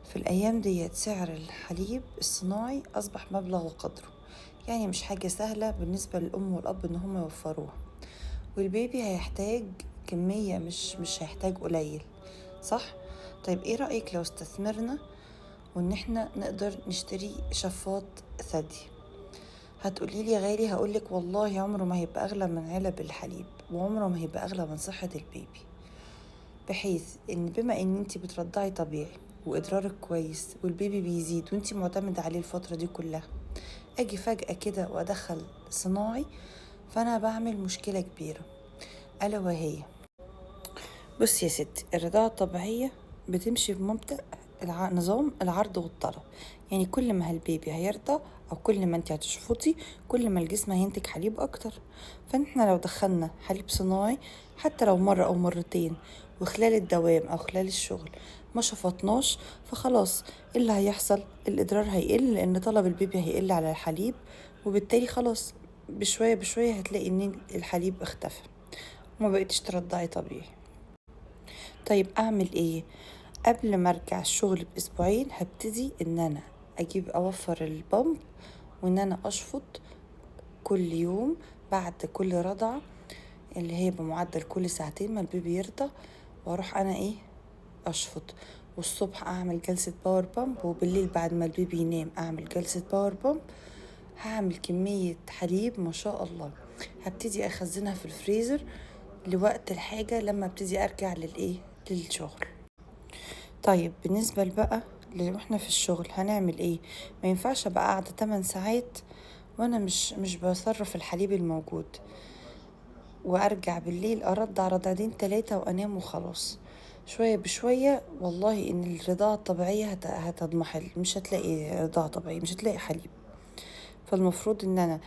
في الأيام ديت سعر الحليب الصناعي أصبح مبلغ وقدره، يعني مش حاجة سهلة بالنسبة للأم والأب إن هم يوفروها، والبيبي هيحتاج كمية مش هيحتاج قليل، صح؟ طيب ايه رأيك لو استثمرنا وإن احنا نقدر نشتري شفاط ثدي؟ هتقوليلي غالي، هقولك والله عمره ما هيبقى أغلى من علب الحليب، وعمره ما هيبقى أغلى من صحة البيبي، بحيث ان بما ان انتي بترضعي طبيعي وادرارك كويس والبيبي بيزيد وانتي معتمدة عليه الفترة دي كلها، اجي فجأة كده وادخل صناعي، فانا بعمل مشكلة كبيرة، الا وهي بصي يا ستي، الرضاعة الطبيعية بتمشي بمبدأ نظام العرض والطلب، يعني كل ما البيبي هيرضى او كل ما انت هتشفطي كل ما الجسم هينتج حليب اكتر. فاحنا لو دخلنا حليب صناعي حتى لو مرة او مرتين وخلال الدوام او خلال الشغل ما شفطناش، فخلاص إيه اللي هيحصل؟ الادرار هيقل لان طلب البيبي هيقل على الحليب، وبالتالي خلاص بشوية بشوية هتلاقي ان الحليب اختفى وما بقيتش ترضعي طبيعي. طيب اعمل ايه؟ قبل ما ارجع الشغل باسبوعين هبتدي ان انا اجيب اوفر البامب، وان انا اشفط كل يوم بعد كل رضعة، اللي هي بمعدل كل ساعتين ما البيبي يرضع، واروح انا ايه اشفط، والصبح اعمل جلسة باور بامب، وبالليل بعد ما البيبي ينام اعمل جلسة باور بامب. هعمل كمية حليب ما شاء الله، هبتدي اخزنها في الفريزر لوقت الحاجة لما ابتدي ارجع للشغل. طيب بالنسبة بقى احنا في الشغل هنعمل ايه؟ ما ينفعش ابقى قاعدة 8 ساعات وانا مش بصرف الحليب الموجود، وارجع بالليل ارضع رضعتين 3 وانام وخلاص. شوية بشوية والله ان الرضاعة الطبيعية هتضمحل، مش هتلاقي رضاعة طبيعية، مش هتلاقي حليب. فالمفروض ان انا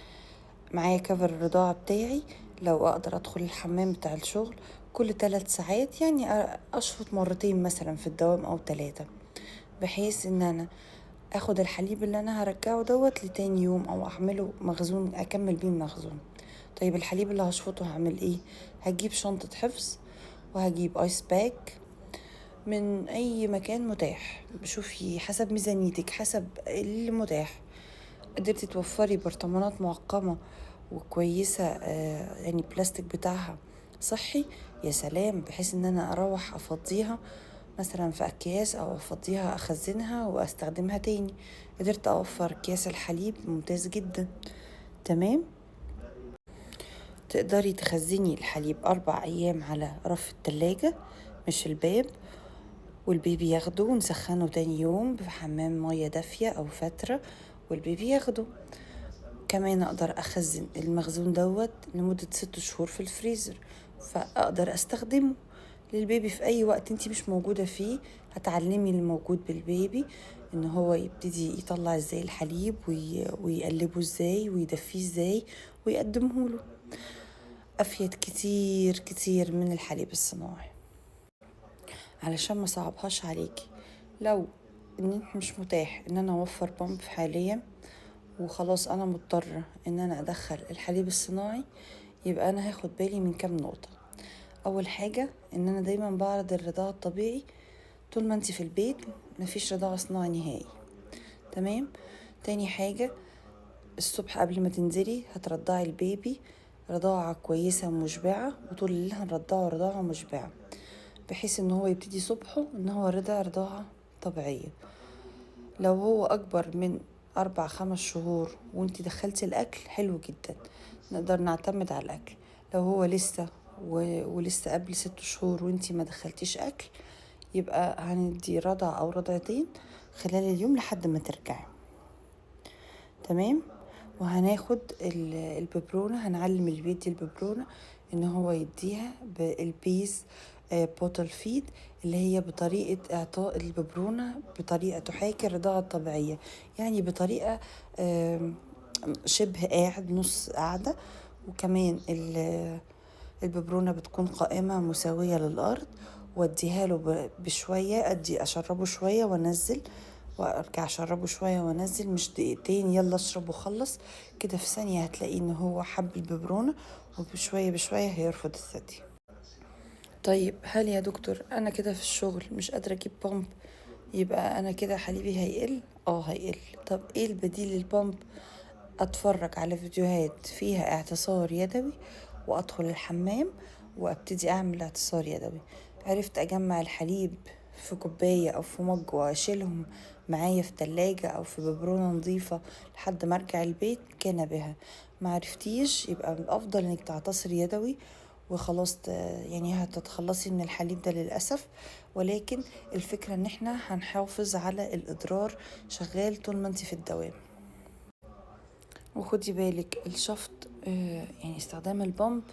معايا كفر الرضاعة بتاعي، لو اقدر ادخل الحمام بتاع الشغل كل 3 ساعات، يعني اشفط مرتين مثلا في الدوام او 3، بحيث ان انا اخد الحليب اللي انا هرجعه دوت لتاني يوم، او اعمله مخزون اكمل بيه المخزون. طيب الحليب اللي هشفطه هعمل ايه؟ هجيب شنطة حفظ، وهجيب ايس باك من اي مكان متاح، شوفي حسب ميزانيتك حسب اللي متاح. قدرتي توفري برطمانات معقمة وكويسة، يعني بلاستيك بتاعها صحي، يا سلام، بحيث ان انا اروح افضيها مثلا في اكياس او افضيها اخزنها واستخدمها تاني. قدرت اوفر اكياس الحليب ممتاز جدا. تمام. تقدري تخزني الحليب 4 ايام على رف التلاجة مش الباب، والبيبي ياخده ونسخنه تاني يوم بحمام مية دافية او فترة والبيبي ياخده. كمان اقدر اخزن المخزون دوت لمدة 6 شهور في الفريزر، فاقدر استخدمه للبيبي في اي وقت انتي مش موجودة فيه. هتعلمي الموجود بالبيبي ان هو يبتدي يطلع ازاي الحليب ويقلبه ازاي ويدفيه ازاي ويقدمه له. افيد كتير كتير من الحليب الصناعي. علشان ما صعبهاش عليكي، لو ان مش متاح ان انا اوفر بامب حاليا وخلاص انا مضطرة ان انا ادخل الحليب الصناعي، يبقى انا هاخد بالي من كام نقطة. اول حاجة ان انا دايما بعرض الرضاعة الطبيعي طول ما انتي في البيت، مفيش رضاعة صناعي نهائي. تمام. تاني حاجة، الصبح قبل ما تنزلي هترضعي البيبي رضاعة كويسة مشبعة، وطول الليل هنرضعه رضاعة مشبعة، بحيث ان هو يبتدي صبحه ان هو رضاعة طبيعية. لو هو اكبر من 4 5 شهور وانتي دخلتي الاكل حلو جدا، نقدر نعتمد على الاكل. لو هو لسه ولسه قبل 6 شهور وانتي ما دخلتيش اكل، يبقى هندي رضع او رضعتين خلال اليوم لحد ما ترجعي. تمام. وهناخد الببرونة، هنعلم اللي بيدي الببرونة ان هو يديها بالبيس بوتل فيد، اللي هي بطريقة اعطاء الببرونة بطريقة تحاكي الرضاعة الطبيعية، يعني بطريقة شبه قاعد نص قاعدة. وكمان الببرونة بتكون قائمة مساوية للأرض، واديها له بشوية، ادي اشربه شوية وانزل، وارجع اشربه شوية وانزل، مش دقيقتين يلا اشرب وخلص كده، في ثانية هتلاقي ان هو حب الببرونة، وبشوية بشوية هيرفض الثدي. طيب هل يا دكتور انا كده في الشغل مش قادرة اجيب بامب؟ يبقى انا كده حليبي هيقل. هيقل. طب ايه البديل للبامب؟ اتفرج على فيديوهات فيها اعتصار يدوي، وادخل الحمام وابتدي اعمل اعتصار يدوي. عرفت اجمع الحليب في كوباية او في مج واشيلهم معايا في تلاجة او في ببرونة نظيفة لحد ما ارجع البيت، كان بها. ما عرفتيش، يبقى من الافضل انك تعتصر يدوي وخلاص. يعني هتتخلصي من الحليب ده للأسف. ولكن الفكرة ان احنا هنحافظ على الإضرار شغال طول ما انت في الدوام. وخدي بالك الشفط، يعني استخدام البامب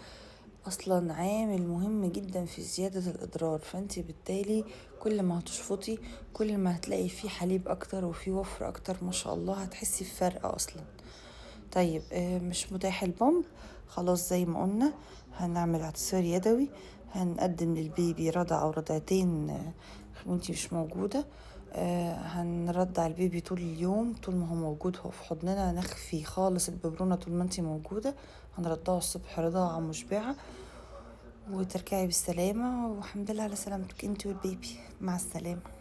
اصلا عامل مهم جدا في زيادة الاضرار، فانت بالتالي كل ما هتشفطي كل ما هتلاقي فيه حليب اكتر وفيه وفر اكتر، ما شاء الله هتحسي بفرق اصلا. طيب مش متاح البامب، خلاص زي ما قلنا هنعمل اعتصار يدوي. هنقدم للبيبي رضع او رضعتين وانتي مش موجودة. هنرضع البيبي طول اليوم، طول ما هو موجود هو في حضننا، نخفي خالص الببرونة طول ما انتي موجودة. هنرضعه الصبح رضاعة مشبعة. وترجعي بالسلامة، والحمد لله على سلامتك انتي والبيبي. مع السلامة.